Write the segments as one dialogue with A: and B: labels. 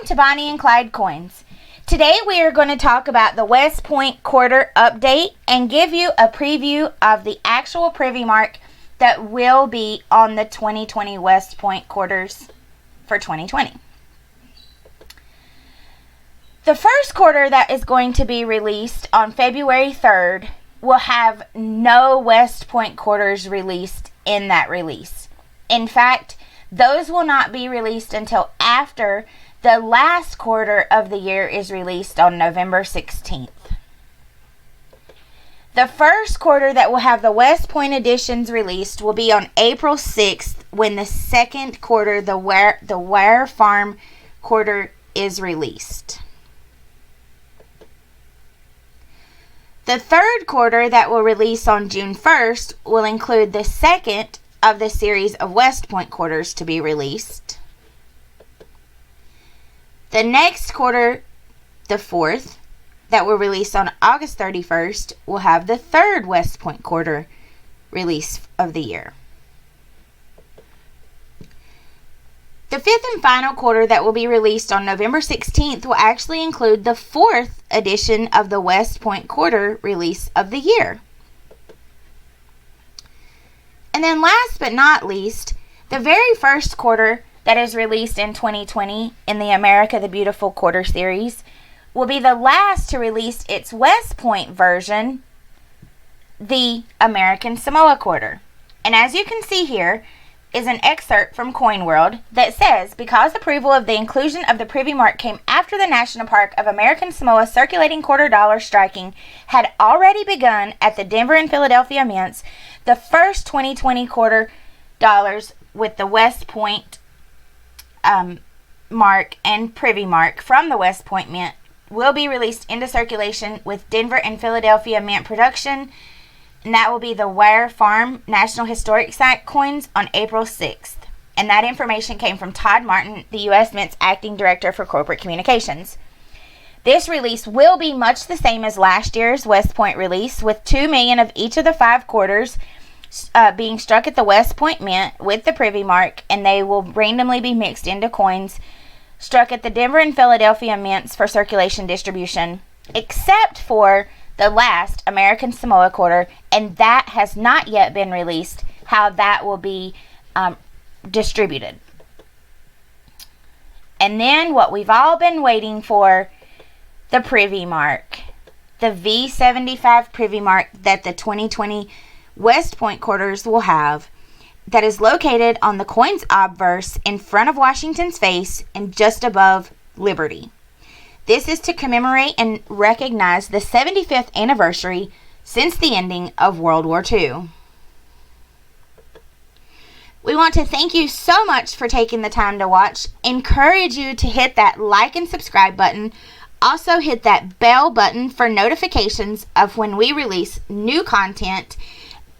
A: Welcome to Bonnie and Clyde Coins. Today we are going to talk about the West Point quarter update and give you a preview of the actual privy mark that will be on the 2020 West Point quarters for 2020. The first quarter that is going to be released on February 3rd will have no West Point quarters released in that release. In fact, those will not be released until after the last quarter of the year is released on November 16th. The first quarter that will have the West Point editions released will be on April 6th when the second quarter, the Ware Farm quarter, is released. The third quarter that will release on June 1st will include the second of the series of West Point quarters to be released. The next quarter, the fourth, that will release on August 31st, will have the third West Point quarter release of the year. The fifth and final quarter that will be released on November 16th will actually include the fourth edition of the West Point quarter release of the year. And then last but not least, the very first quarter that is released in 2020 in the America the Beautiful quarter series will be the last to release its West Point version, the American Samoa quarter. And as you can see here is an excerpt from Coin World that says, because approval of the inclusion of the privy mark came after the National Park of American Samoa circulating quarter dollar striking had already begun at the Denver and Philadelphia mints, the first 2020 quarter dollars with the West Point mark and privy mark from the West Point mint will be released into circulation with Denver and Philadelphia mint production, and that will be the Ware Farm National Historic Site coins on April 6th. And that information came from Todd Martin, the U.S. Mint's Acting Director for Corporate Communications. This release will be much the same as last year's West Point release, with 2 million of each of the 5 quarters being struck at the West Point Mint with the privy mark, and they will randomly be mixed into coins struck at the Denver and Philadelphia mints for circulation distribution, except for the last American Samoa quarter, and that has not yet been released, how that will be distributed. And then what we've all been waiting for, the privy mark, the V75 privy mark that the 2020 West Point quarters will have, that is located on the coin's obverse in front of Washington's face and just above Liberty. This is to commemorate and recognize the 75th anniversary since the ending of World War II. We want to thank you so much for taking the time to watch. Encourage you to hit that like and subscribe button. Also hit that bell button for notifications of when we release new content.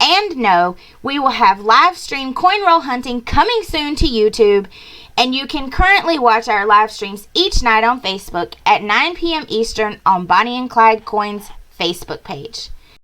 A: And know we will have live stream coin roll hunting coming soon to YouTube, and you can currently watch our live streams each night on Facebook at 9 p.m. Eastern on Bonnie and Clyde Coins Facebook page.